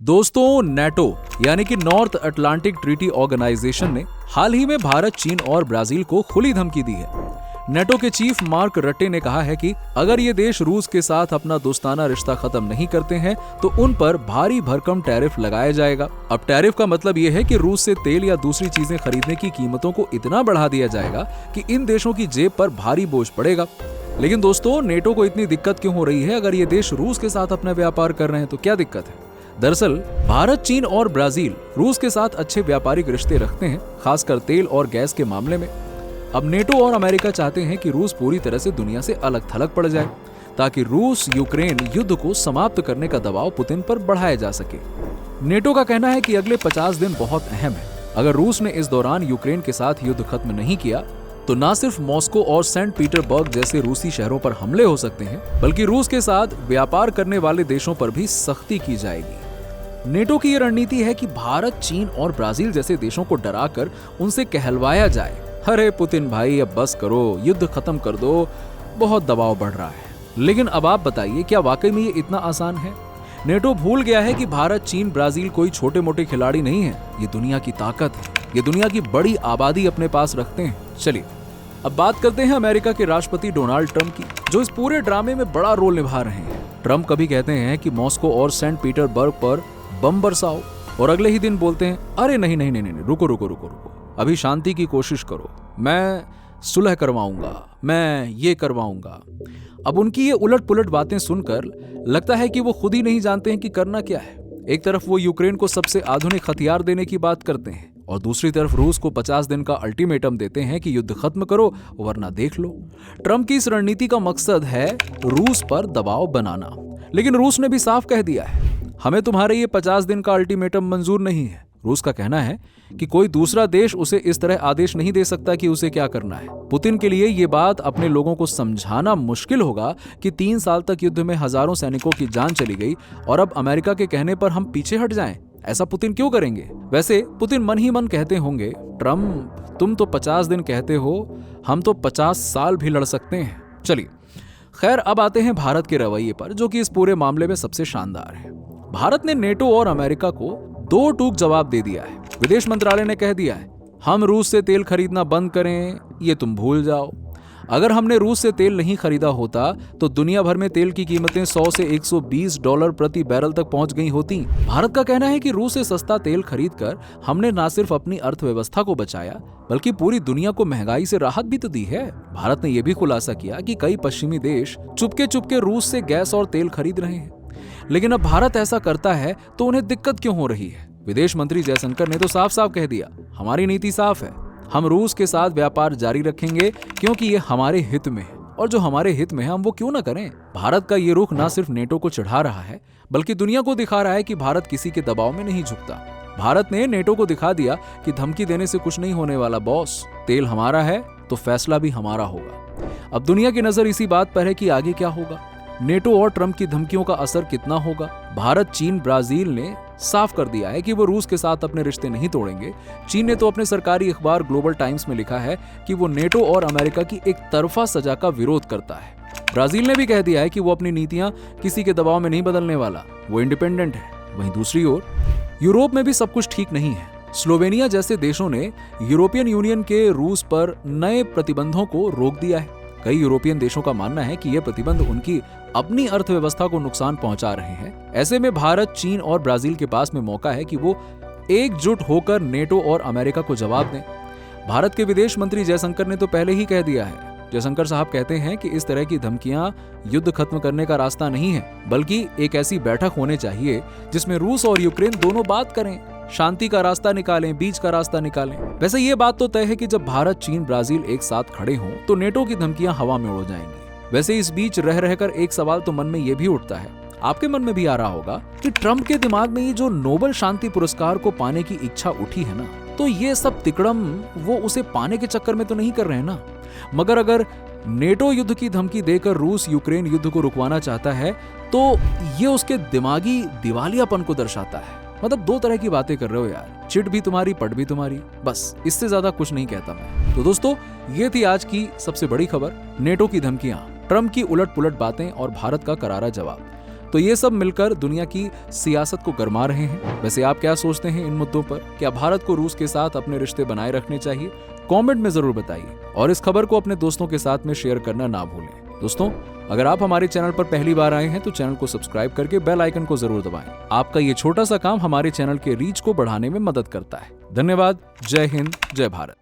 दोस्तों, नेटो यानी कि नॉर्थ अटलांटिक ट्रीटी ऑर्गेनाइजेशन ने हाल ही में भारत, चीन और ब्राजील को खुली धमकी दी है। नेटो के चीफ मार्क रट्टे ने कहा है कि अगर ये देश रूस के साथ अपना दोस्ताना रिश्ता खत्म नहीं करते हैं तो उन पर भारी भरकम टैरिफ लगाया जाएगा। अब टैरिफ का मतलब ये है कि रूस से तेल या दूसरी चीजें खरीदने की कीमतों को इतना बढ़ा दिया जाएगा कि इन देशों की जेब पर भारी बोझ पड़ेगा। लेकिन दोस्तों, नेटो को इतनी दिक्कत क्यों हो रही है? अगर ये देश रूस के साथ अपना व्यापार कर रहे हैं तो क्या दिक्कत है? दरअसल भारत, चीन और ब्राजील रूस के साथ अच्छे व्यापारिक रिश्ते रखते हैं, खासकर तेल और गैस के मामले में। अब नेटो और अमेरिका चाहते हैं कि रूस पूरी तरह से दुनिया से अलग थलग पड़ जाए ताकि रूस यूक्रेन युद्ध को समाप्त करने का दबाव पुतिन पर बढ़ाया जा सके। नेटो का कहना है कि अगले 50 दिन बहुत अहम है। अगर रूस ने इस दौरान यूक्रेन के साथ युद्ध खत्म नहीं किया तो न सिर्फ मॉस्को और सेंट पीटरबर्ग जैसे रूसी शहरों पर हमले हो सकते हैं, बल्कि रूस के साथ व्यापार करने वाले देशों पर भी सख्ती की जाएगी। नेटो की यह रणनीति है कि भारत, चीन और ब्राजील जैसे देशों को डराकर उनसे कहलवाया जाए, अरे पुतिन भाई अब बस करो, युद्ध खत्म कर दो, बहुत दबाव बढ़ रहा है। लेकिन अब आप बताइए, क्या वाकई में ये इतना आसान है? नेटो भूल गया है कि भारत, चीन, ब्राजील कोई छोटे मोटे खिलाड़ी नहीं है। ये दुनिया की ताकत है, ये दुनिया की बड़ी आबादी अपने पास रखते हैं। चलिए अब बात करते हैं अमेरिका के राष्ट्रपति डोनाल्ड ट्रंप की, जो इस पूरे ड्रामे में बड़ा रोल निभा रहे हैं। ट्रंप कभी कहते हैं कि मॉस्को और सेंट पीटरबर्ग पर बम बरसाओ और अगले ही दिन बोलते हैं, अरे नहीं नहीं नहीं नहीं, रुको रुको रुको रुको, अभी शांति की कोशिश करो, मैं सुलह करवाऊंगा, मैं ये करवाऊंगा। अब उनकी ये उलट पुलट बातें सुनकर लगता है कि वो खुद ही नहीं जानते हैं कि करना क्या है। एक तरफ वो यूक्रेन को सबसे आधुनिक हथियार देने की बात करते हैं और दूसरी तरफ रूस को 50 दिन का अल्टीमेटम देते हैं कि युद्ध खत्म करो वरना देख लो। ट्रंप की इस रणनीति का मकसद है रूस पर दबाव बनाना, लेकिन रूस ने भी साफ कह दिया है, हमें तुम्हारे ये 50 दिन का अल्टीमेटम मंजूर नहीं है। रूस का कहना है कि कोई दूसरा देश उसे इस तरह आदेश नहीं दे सकता कि उसे क्या करना है। पुतिन के लिए ये बात अपने लोगों को समझाना मुश्किल होगा कि 3 साल तक युद्ध में हजारों सैनिकों की जान चली गई और अब अमेरिका के कहने पर हम पीछे हट जाएं। ऐसा पुतिन क्यों करेंगे? वैसे पुतिन मन ही मन कहते होंगे, ट्रम्प तुम तो 50 दिन कहते हो, हम तो 50 साल भी लड़ सकते हैं। चलिए खैर, अब आते हैं भारत के रवैये पर, जो कि इस पूरे मामले में सबसे शानदार है। भारत ने नेटो और अमेरिका को 2 टूक जवाब दे दिया है। विदेश मंत्रालय ने कह दिया है, हम रूस से तेल खरीदना बंद करें, ये तुम भूल जाओ। अगर हमने रूस से तेल नहीं खरीदा होता तो दुनिया भर में तेल की कीमतें 100 से 120 डॉलर प्रति बैरल तक पहुंच गई होती। भारत का कहना है कि रूस से सस्ता तेल खरीदकर हमने न सिर्फ अपनी अर्थव्यवस्था को बचाया, बल्कि पूरी दुनिया को महंगाई से राहत भी तो दी है। भारत ने यह भी खुलासा किया कि कई पश्चिमी देश चुपके चुपके रूस से गैस और तेल खरीद रहे हैं। लेकिन अब भारत ऐसा करता है तो उन्हें दिक्कत क्यों हो रही है? विदेश मंत्री जयशंकर ने तो साफ साफ कह दिया, हमारी नीति साफ है, हम रूस के साथ व्यापार जारी रखेंगे क्योंकि ये हमारे हित में है, और जो हमारे हित में है हम वो क्यों ना करें। भारत का ये रुख न सिर्फ नेटो को चिढ़ा रहा है, बल्कि दुनिया को दिखा रहा है कि भारत किसी के दबाव में नहीं झुकता। भारत ने नेटो को दिखा दिया कि धमकी देने से कुछ नहीं होने वाला बॉस, तेल हमारा है तो फैसला भी हमारा होगा। अब दुनिया की नजर इसी बात पर है कि आगे क्या होगा, नेटो और ट्रंप की धमकियों का असर कितना होगा। भारत, चीन, ब्राजील ने साफ कर दिया है कि वो रूस के साथ अपने रिश्ते नहीं तोड़ेंगे। चीन ने तो अपने सरकारी अखबार ग्लोबल टाइम्स में लिखा है कि वो नेटो और अमेरिका की एक तरफा सजा का विरोध करता है। ब्राजील ने भी कह दिया है कि वो अपनी नीतियां किसी के दबाव में नहीं बदलने वाला, वो इंडिपेंडेंट है। वहीं दूसरी ओर यूरोप में भी सब कुछ ठीक नहीं है। स्लोवेनिया जैसे देशों ने यूरोपियन यूनियन के रूस पर नए प्रतिबंधों को रोक दिया है। कई यूरोपियन देशों का मानना है कि ये प्रतिबंध उनकी अपनी अर्थव्यवस्था को नुकसान पहुंचा रहे हैं। ऐसे में भारत, चीन और ब्राजील के पास में मौका है कि वो एकजुट होकर नेटो और अमेरिका को जवाब दें। भारत के विदेश मंत्री जयशंकर ने तो पहले ही कह दिया है। जयशंकर साहब कहते हैं कि इस तरह की धमकियां युद्ध खत्म करने का रास्ता नहीं है, बल्कि एक ऐसी बैठक होनी चाहिए जिसमें रूस और यूक्रेन दोनों बात करें, शांति का रास्ता निकालें, बीच का रास्ता निकालें। वैसे ये बात तो तय है कि जब भारत, चीन, ब्राजील एक साथ खड़े हों तो नेटो की धमकियां हवा में उड़ जाएंगी। वैसे इस बीच रह रहकर एक सवाल तो मन में ये भी उठता है, आपके मन में भी आ रहा होगा कि ट्रंप के दिमाग में ये जो नोबेल शांति पुरस्कार को पाने की इच्छा उठी है ना, तो ये सब तिकड़म वो उसे पाने के चक्कर में तो नहीं कर रहे हैं ना। मगर अगर नेटो युद्ध की धमकी देकर रूस यूक्रेन युद्ध को रुकवाना चाहता है तो ये उसके दिमागी दिवालियापन को दर्शाता है। मतलब 2 तरह की बातें कर रहे हो यार, चिट भी तुम्हारी, पट भी तुम्हारी, बस इससे ज्यादा कुछ नहीं कहता मैं। तो दोस्तों, ये थी आज की सबसे बड़ी खबर, नेटो की धमकियां, ट्रंप की उलट पुलट बातें और भारत का करारा जवाब। तो ये सब मिलकर दुनिया की सियासत को गरमा रहे हैं। वैसे आप क्या सोचते हैं इन मुद्दों पर? क्या भारत को रूस के साथ अपने रिश्ते बनाए रखने चाहिए? कमेंट में जरूर बताइए और इस खबर को अपने दोस्तों के साथ में शेयर करना ना भूलें। दोस्तों, अगर आप हमारे चैनल पर पहली बार आए हैं तो चैनल को सब्सक्राइब करके बेल आइकन को जरूर दबाएं। आपका ये छोटा सा काम हमारे चैनल के रीच को बढ़ाने में मदद करता है। धन्यवाद। जय हिंद, जय भारत।